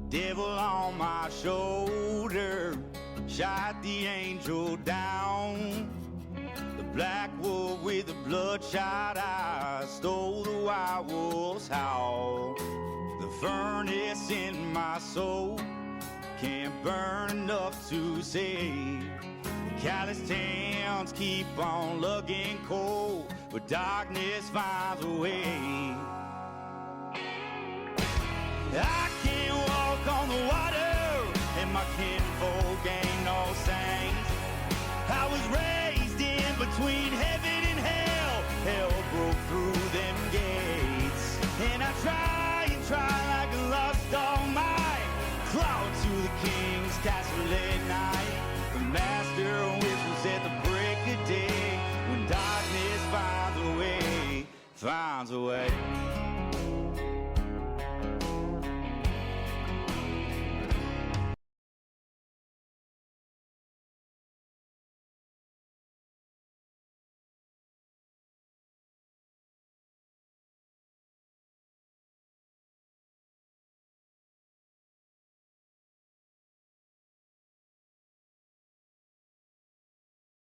Devil on my shoulder, shot the angel down. The black wolf with the bloodshot eyes stole the wild wolf's howl. The furnace in my soul can't burn enough to save. The callous towns keep on lugging coal, but darkness finds a way. I can't walk on the water, and my kinfolk ain't no saints. I was raised in between heaven and hell. Hell broke through them gates, and I try and try like a lost dog might. Claw to the king's castle at night. The master whistles at the break of day. When darkness finds a way, finds a way.